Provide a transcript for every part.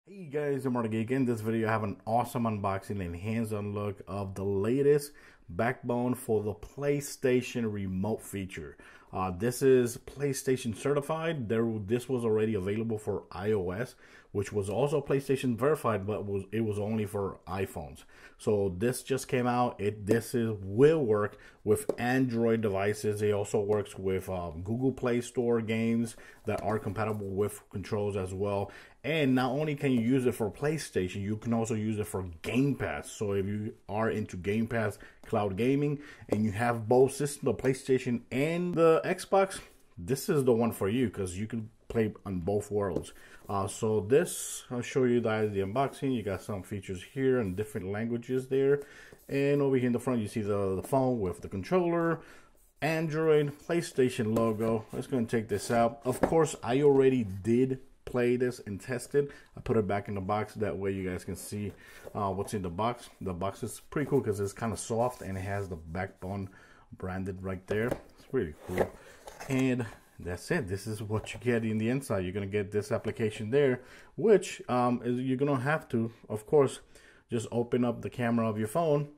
Hey guys, I'm Geek. In this video I have an awesome unboxing and hands-on look of the latest backbone for the PlayStation remote feature. This is PlayStation certified. This was already available for iOS, which was also PlayStation verified, but it was only for iPhones. So this just came out. Will work with Android devices. It also works with Google Play Store games that are compatible with controls as well. And not only can you use it for PlayStation, you can also use it for Game Pass. So if you are into Game Pass cloud gaming and you have both systems, the PlayStation and the Xbox, this is the one for you because you can play on both worlds. So this, I'll show you guys the unboxing. You got some features here in different languages there. And over here in the front, you see the phone with the controller, Android, PlayStation logo. Let's go and take this out. Of course, I already did play this and test it. I put it back in the box, that way you guys can see what's in the box. The box is pretty cool because it's kind of soft and it has the backbone branded right there. It's really cool. And that's it. This is what you get in the inside. You're gonna get this application there, which you're gonna have to, of course, just open up the camera of your phone,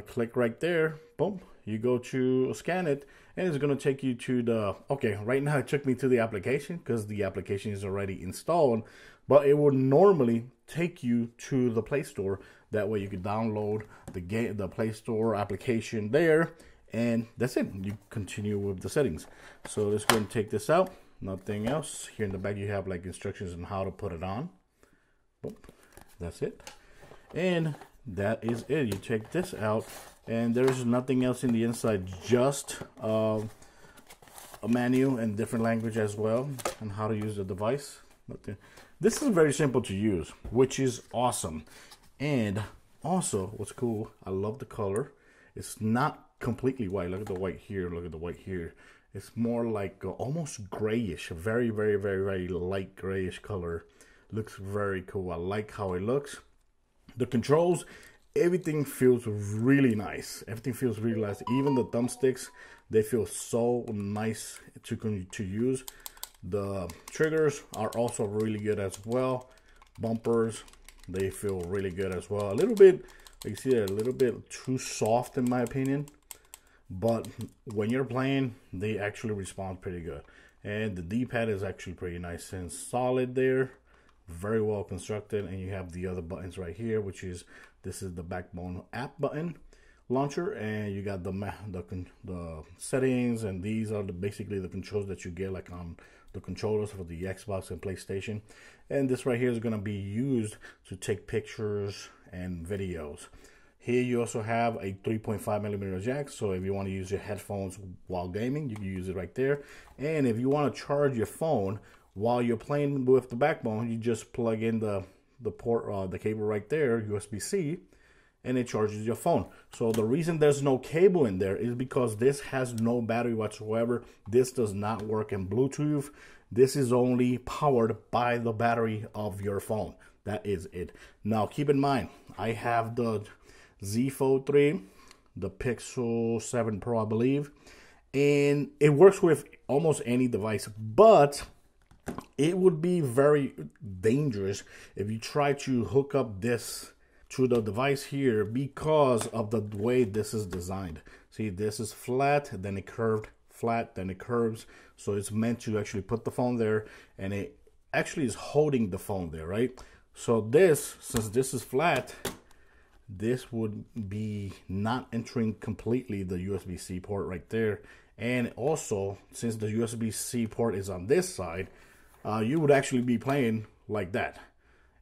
click right there, boom, you go to scan it, and it's going to take you to the, okay, right now it took me to the application because the application is already installed, but it would normally take you to the Play Store. That way you can download the Play Store application there, and that's it. You continue with the settings. So let's go and take this out. Nothing else. Here in the back you have like instructions on how to put it on. Boom. That's it. And that is it. You take this out and there's nothing else in the inside, just a menu in different language as well, and how to use the device. This is very simple to use, which is awesome. And also what's cool, I love the color. It's not completely white. Look at the white here, look at the white here. It's more like almost grayish, very light grayish color. Looks very cool. I like how it looks. The controls, everything feels really nice. Everything feels really nice. Even the thumbsticks, they feel so nice to use. The triggers are also really good as well. Bumpers, they feel really good as well. A little bit, you see, a little bit too soft in my opinion. But when you're playing, they actually respond pretty good. And the D-pad is actually pretty nice and solid there. Very well constructed. And you have the other buttons right here, which is, this is the Backbone app button launcher, and you got the settings, and these are basically the controls that you get like on the controllers for the Xbox and PlayStation. And this right here is going to be used to take pictures and videos. Here you also have a 3.5mm jack, so if you want to use your headphones while gaming, you can use it right there. And if you want to charge your phone while you're playing with the Backbone, you just plug in the port, the cable right there, USB-C, and it charges your phone. So the reason there's no cable in there is because this has no battery whatsoever. This does not work in Bluetooth. This is only powered by the battery of your phone. That is it. Now keep in mind, I have the Z Fold 3, the Pixel 7 Pro, I believe, and it works with almost any device, but it would be very dangerous if you try to hook up this to the device here because of the way this is designed. See, this is flat, then it curved, flat, then it curves. So it's meant to actually put the phone there, and it actually is holding the phone there, right? So this, since this is flat, this would be not entering completely the USB-C port right there. And also, since the USB-C port is on this side, you would actually be playing like that.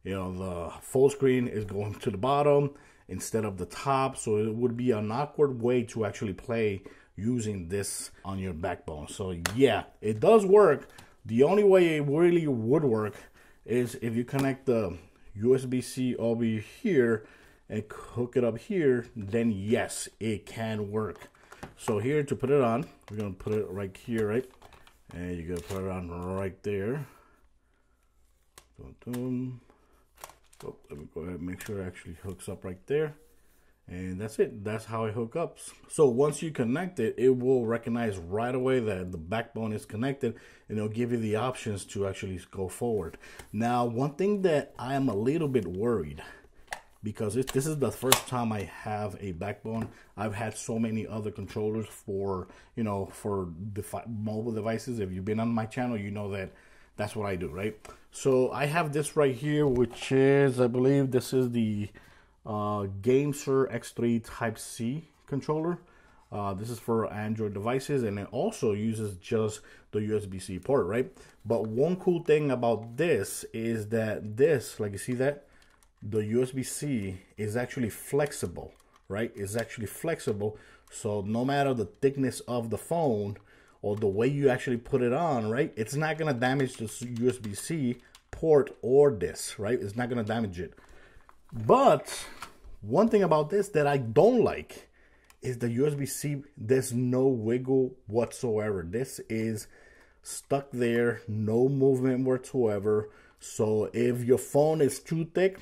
You know, the full screen is going to the bottom instead of the top, so it would be an awkward way to actually play using this on your Backbone. So yeah, it does work. The only way it really would work is if you connect the USB-C over here and hook it up here, then yes, it can work. So here, to put it on, we're gonna put it right here, right? And you're gonna put it on right there. Oh, let me go ahead and make sure it actually hooks up right there. And that's it. That's how it hooks up. So once you connect it, it will recognize right away that the backbone is connected, and it'll give you the options to actually go forward. Now, one thing that I am a little bit worried, because this is the first time I have a backbone. I've had so many other controllers for, you know, for mobile devices. If you've been on my channel, you know that that's what I do, right? So I have this right here, which is, I believe this is the GameSir X3 Type-C controller. This is for Android devices, and it also uses just the USB-C port, right? But one cool thing about this is that this, like you see that, the USB-C is actually flexible, right? It's actually flexible, so no matter the thickness of the phone or the way you actually put it on, right, it's not gonna damage the USB-C port or this, right? It's not gonna damage it. But one thing about this that I don't like is the USB-C, there's no wiggle whatsoever. This is stuck there, no movement whatsoever. So if your phone is too thick,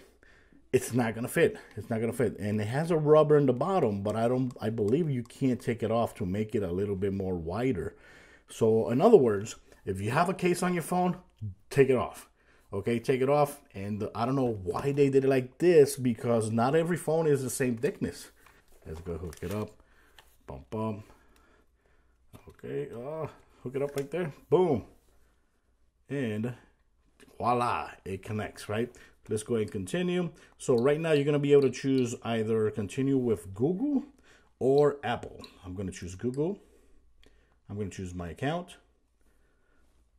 it's not gonna fit. It's not gonna fit. And it has a rubber in the bottom, but I believe you can't take it off to make it a little bit more wider. So in other words, if you have a case on your phone, take it off. Okay, take it off. And I don't know why they did it like this, because not every phone is the same thickness. Let's go hook it up. Bum bum. Okay, hook it up right there. Boom. And voila, it connects, right? Let's go ahead and continue. So right now you're going to be able to choose either continue with Google or Apple. I'm going to choose Google. I'm going to choose my account.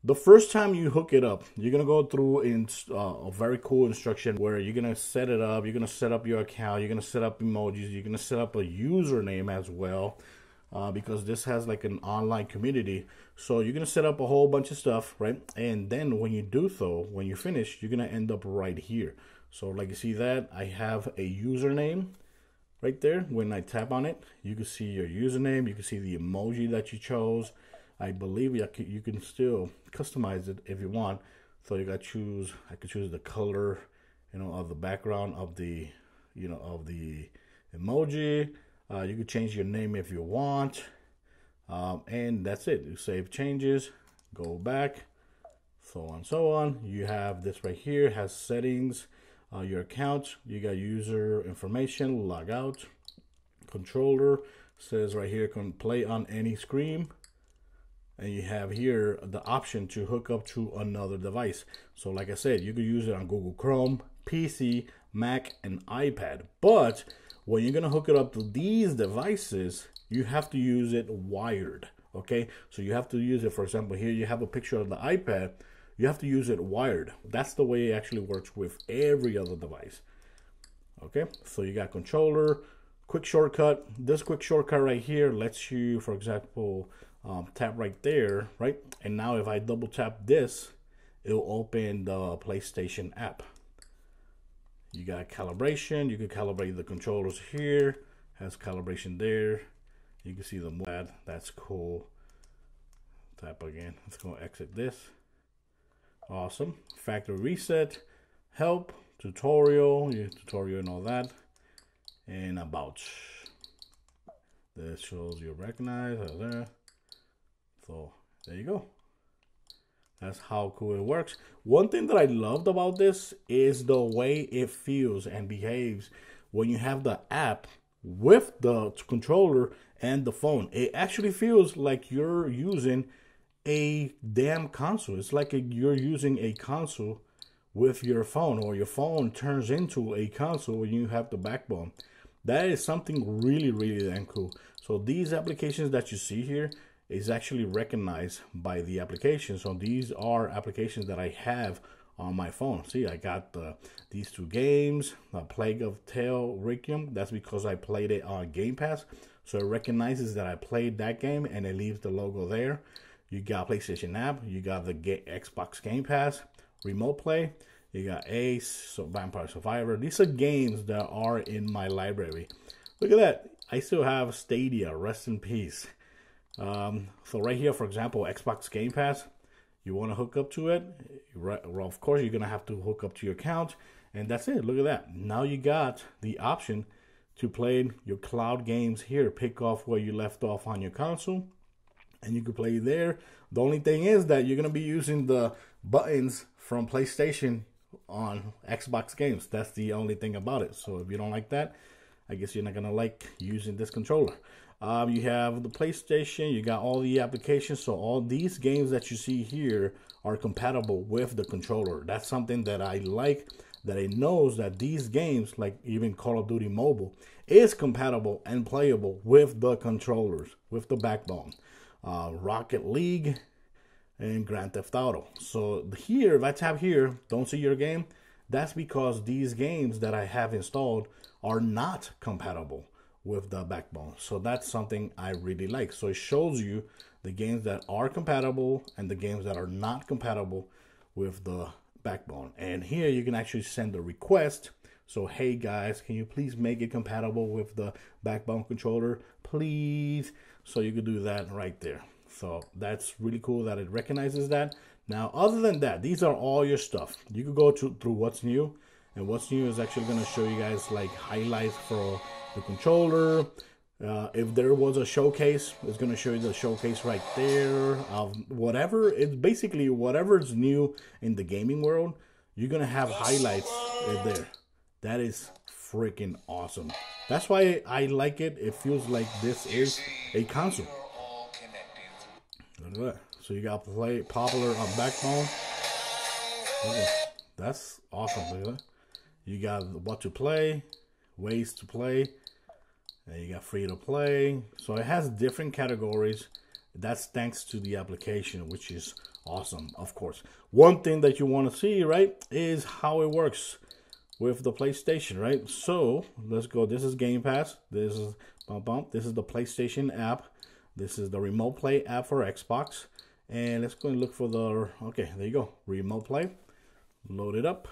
The first time you hook it up, you're going to go through a very cool instruction where you're going to set it up. You're going to set up your account. You're going to set up emojis. You're going to set up a username as well. Because this has like an online community. So you're going to set up a whole bunch of stuff, right? And then when you do so, when you finish, you're going to end up right here. So like you see that, I have a username right there. When I tap on it, you can see your username. You can see the emoji that you chose. I believe you can still customize it if you want. So you got to choose, I could choose the color, you know, of the background of the, you know, of the emoji. You could change your name if you want, and that's it. You save changes, go back, so on and so on. You have this right here, has settings, your account, you got user information, log out, controller, says right here can play on any screen, and you have here the option to hook up to another device. So like I said, you could use it on Google Chrome, PC, Mac, and iPad, but when you're going to hook it up to these devices, you have to use it wired, okay? So you have to use it, for example, here you have a picture of the iPad. You have to use it wired. That's the way it actually works with every other device, okay? So you got controller, quick shortcut. This quick shortcut right here lets you, for example, tap right there, right? And now if I double tap this, it'll open the PlayStation app. You got calibration. You can calibrate the controllers here. Has calibration there. You can see the mod. That's cool. Tap again. Let's go exit this. Awesome. Factory reset. Help. Tutorial. Tutorial and all that. And about. This shows you recognize. So there you go. That's how cool it works. One thing that I loved about this is the way it feels and behaves when you have the app with the controller and the phone. It actually feels like you're using a damn console. It's like you're using a console with your phone, or your phone turns into a console when you have the backbone. That is something really, really damn cool. So these applications that you see here is actually recognized by the application. So these are applications that I have on my phone. See, I got these two games, Plague of Tale Requiem. That's because I played it on Game Pass. So it recognizes that I played that game and it leaves the logo there. You got PlayStation app, you got the Xbox Game Pass, Remote Play, you got Ace, so Vampire Survivor. These are games that are in my library. Look at that. I still have Stadia, rest in peace. So right here, for example, Xbox Game Pass, you want to hook up to it, well, of course you're going to have to hook up to your account, and that's it. Look at that. Now you got the option to play your cloud games here. Pick off where you left off on your console, and you can play there. The only thing is that you're going to be using the buttons from PlayStation on Xbox games. That's the only thing about it. So if you don't like that, I guess you're not going to like using this controller. You have the PlayStation, you got all the applications, so all these games that you see here are compatible with the controller. That's something that I like, that it knows that these games, like even Call of Duty Mobile, is compatible and playable with the controllers, with the backbone. Rocket League and Grand Theft Auto. So here, if I tap here, don't see your game, that's because these games that I have installed are not compatible with the backbone. So that's something I really like. So it shows you the games that are compatible and the games that are not compatible with the backbone. And here you can actually send a request. So, hey guys, can you please make it compatible with the backbone controller, please? So you can do that right there. So that's really cool that it recognizes that. Now, other than that, these are all your stuff. You can go through what's new, and what's new is actually going to show you guys like highlights for the controller. If there was a showcase, it's going to show you the showcase right there of whatever. It's basically whatever's new in the gaming world, you're going to have highlights there. That is freaking awesome. That's why I like it. It feels like this is a console. Look at that. So you got play popular on backbone. Oh, that's awesome. Look at that. You got what to play, ways to play. And you got free to play. So it has different categories. That's thanks to the application, which is awesome, of course. One thing that you want to see, right, is how it works with the PlayStation, right? So let's go. This is Game Pass. This is This is the PlayStation app. This is the Remote Play app for Xbox. And let's go and look for the, okay, there you go. Remote Play. Load it up.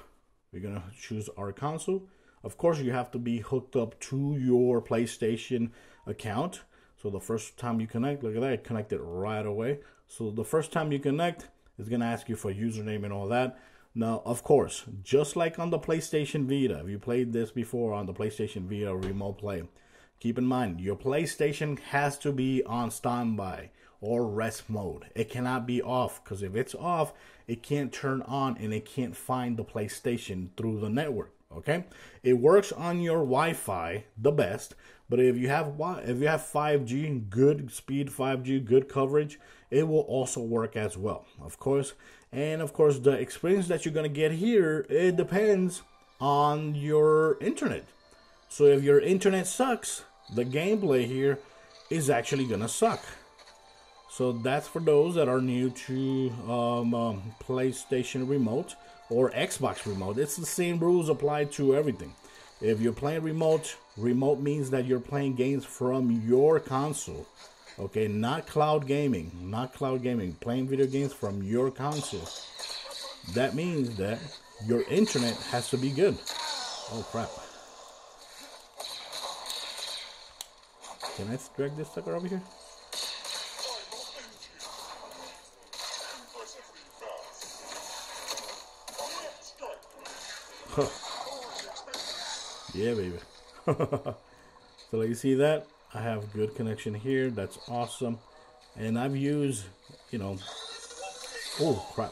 We're going to choose our console. Of course, you have to be hooked up to your PlayStation account. So the first time you connect, look at that, it connected right away. So the first time you connect, it's going to ask you for username and all that. Now, of course, just like on the PlayStation Vita, if you played this before on the PlayStation Vita Remote Play, keep in mind, your PlayStation has to be on standby or rest mode. It cannot be off, because if it's off, it can't turn on and it can't find the PlayStation through the network. Okay, it works on your Wi-Fi the best, but if you have 5G, good speed 5G, good coverage, it will also work as well, of course. And of course, the experience that you're gonna get here, it depends on your internet. So if your internet sucks, the gameplay here is actually gonna suck. So that's for those that are new to PlayStation Remote or Xbox Remote. It's the same rules apply to everything. If you're playing remote means that you're playing games from your console. Okay, not cloud gaming. Playing video games from your console. That means that your internet has to be good. Oh crap. Can I drag this sucker over here? Huh. Yeah, baby. So like you see that, I have good connection here. That's awesome. And I've used, you know, oh crap.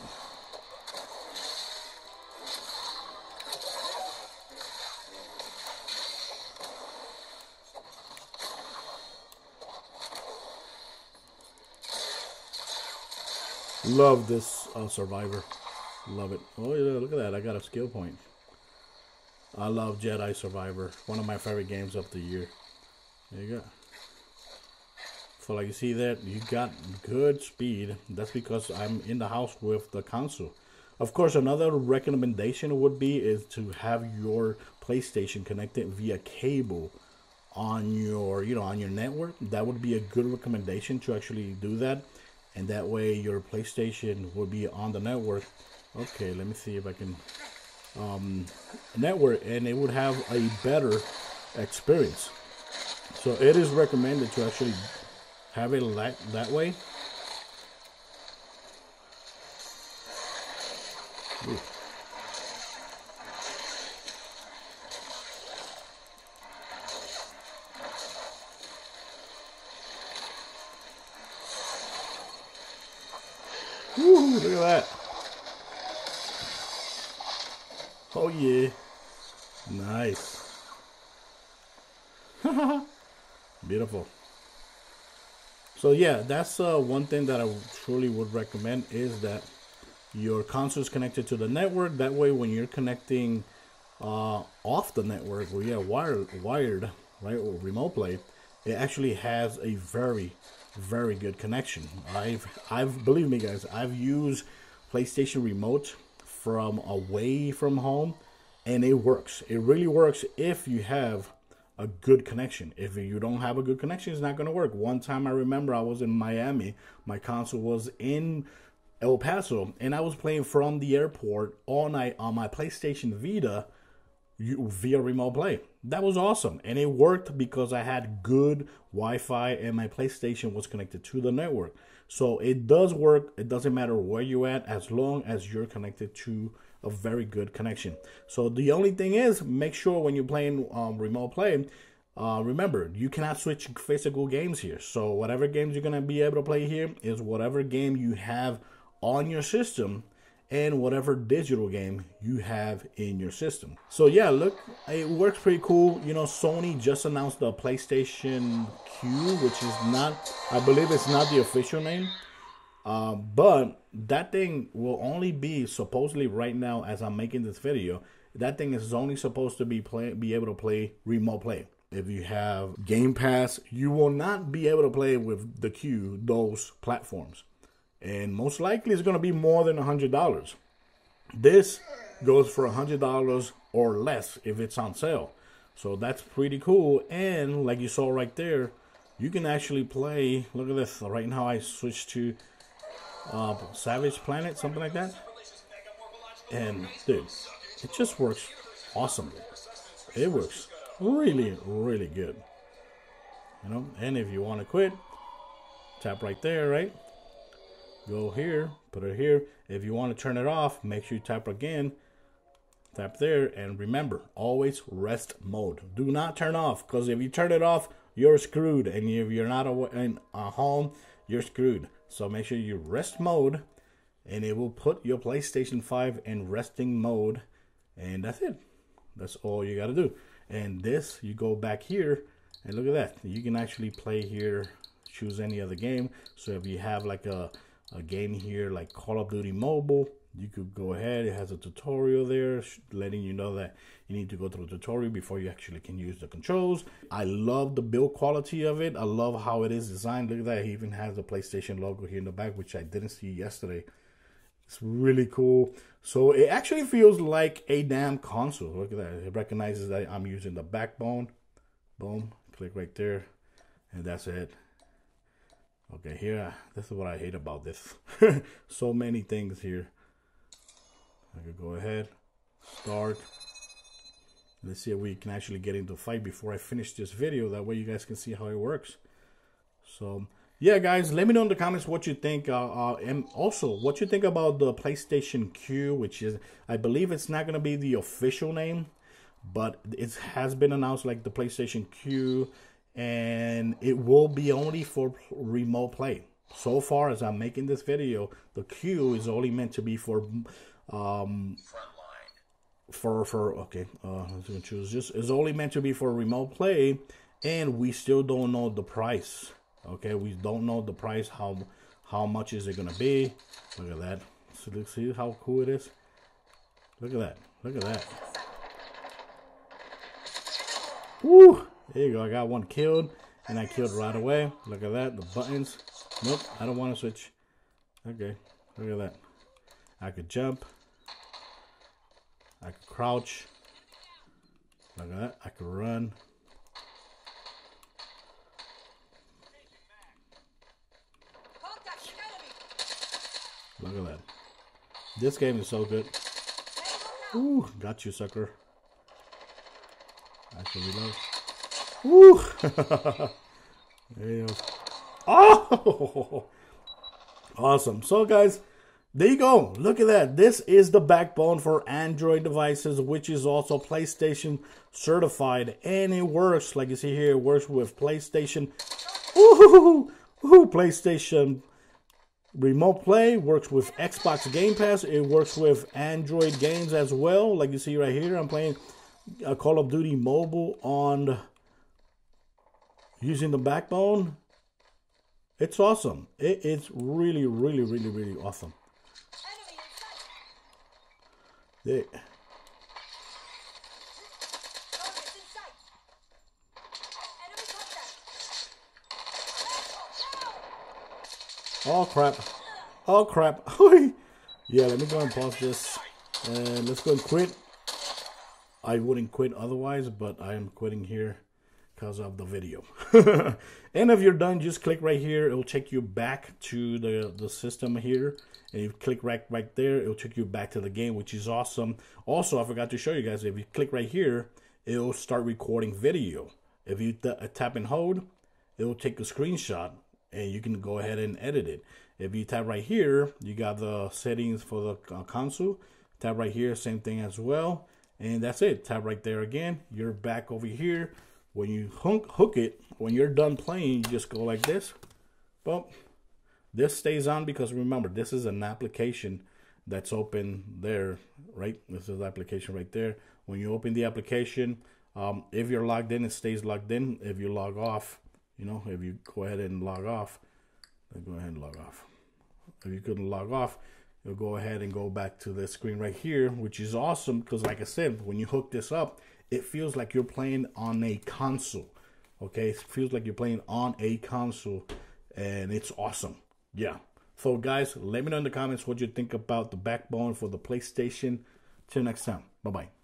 Love this Survivor. Love it. Oh yeah, look at that. I got a skill point. I love Jedi Survivor. One of my favorite games of the year. There you go. So like you see that, you got good speed. That's because I'm in the house with the console. Of course, another recommendation would be is to have your PlayStation connected via cable on your, on your network. That would be a good recommendation to actually do that. And that way your PlayStation will be on the network. Okay, let me see if I can network, and it would have a better experience. So it is recommended to actually have it that way. Ooh. Woo, look at that. Oh yeah. Nice. Beautiful. So yeah, that's one thing that I truly would recommend, is that your console is connected to the network. That way when you're connecting off the network, or yeah, wired, right, or remote play, it actually has a very good connection. I've believe me guys, I've used PlayStation remote from away from home, and it works. It really works if you have a good connection. If you don't have a good connection, it's not going to work. One time I remember I was in Miami, my console was in El Paso, and I was playing from the airport all night on my PlayStation Vita via remote play. That was awesome, and it worked because I had good Wi-Fi and my PlayStation was connected to the network. So it does work. It doesn't matter where you're at, as long as you're connected to a very good connection. So the only thing is, make sure when you're playing remote play, remember, you cannot switch physical games here. So whatever games you're gonna be able to play here is whatever game you have on your system, and whatever digital game you have in your system. So yeah, look, it works pretty cool. You know, Sony just announced the PlayStation Q, which is not, I believe it's not the official name. But that thing will only be, supposedly right now as I'm making this video, that thing is only supposed to be able to play remote play. If you have Game Pass, you will not be able to play with the Q, those platforms. And most likely it's going to be more than $100. This goes for $100 or less if it's on sale. So that's pretty cool. And like you saw right there, you can actually play, look at this. Right now I switched to Savage Planet, something like that. And dude, it just works awesomely. It works really good. You know, and if you want to quit, tap right there, right? Go here, put it here. If you want to turn it off, make sure you tap again, tap there, and remember, always rest mode. Do not turn off, because if you turn it off, you're screwed, and if you're not in home, you're screwed. So make sure you rest mode, and it will put your PlayStation 5 in resting mode, and that's it. That's all you got to do. And this, you go back here, and look at that. You can actually play here, choose any other game. So if you have like a game here like Call of Duty Mobile, you could go ahead. It has a tutorial there letting you know that you need to go through a tutorial before you actually can use the controls. I love the build quality of it. I love how it is designed. Look at that. It even has the PlayStation logo here in the back, which I didn't see yesterday. It's really cool. So it actually feels like a damn console. Look at that. It recognizes that I'm using the backbone. Boom. Click right there. And that's it. Okay, here, this is what I hate about this. So many things here. I could go ahead, start. Let's see if we can actually get into a fight before I finish this video. That way you guys can see how it works. So, yeah, guys, let me know in the comments what you think. And also, what you think about the PlayStation Q, which is, I believe it's not going to be the official name, but it has been announced like the PlayStation Q. And it will be only for remote play. So far as I'm making this video, the Q is only meant to be for okay, let's go choose this. It's only meant to be for remote play, and we still don't know the price. Okay, we don't know the price. How much is it gonna be? Look at that. So let's see how cool it is. Look at that. Look at that. Woo! There you go. I got one killed, and I killed right away. Look at that. The buttons. Nope, I don't want to switch. Okay, look at that. I could jump. I could crouch. Look at that. I could run. Look at that. This game is so good. Ooh, got you, sucker. I should reload. Woo! There you go. Oh! Awesome. So, guys, there you go. Look at that. This is the backbone for Android devices, which is also PlayStation certified. And it works, like you see here, it works with PlayStation. Woo! PlayStation Remote Play works with Xbox Game Pass. It works with Android games as well. Like you see right here, I'm playing Call of Duty Mobile on using the Backbone. It's awesome. It's really, really, really, really awesome. There. Oh crap. Oh crap. Yeah, let me go and pause this. And let's go and quit. I wouldn't quit otherwise, but I am quitting here because of the video. And if you're done, just click right here. It'll take you back to the system here. And you click right there, it'll take you back to the game, which is awesome. Also, I forgot to show you guys, if you click right here, it'll start recording video. If you tap and hold, it'll take a screenshot and you can go ahead and edit it. If you tap right here, you got the settings for the console. Tap right here, same thing as well. And that's it. Tap right there again. You're back over here. When you hook it, when you're done playing, you just go like this. Boom. This stays on because remember, this is an application that's open there, right? This is the application right there. When you open the application, if you're logged in, it stays logged in. If you log off, you know, if you go ahead and log off, then go ahead and log off. If you couldn't log off, you'll go ahead and go back to this screen right here, which is awesome because like I said, when you hook this up, it feels like you're playing on a console. Okay, it feels like you're playing on a console and it's awesome. Yeah. So guys, let me know in the comments what you think about the Backbone for the PlayStation. Till next time. Bye-bye.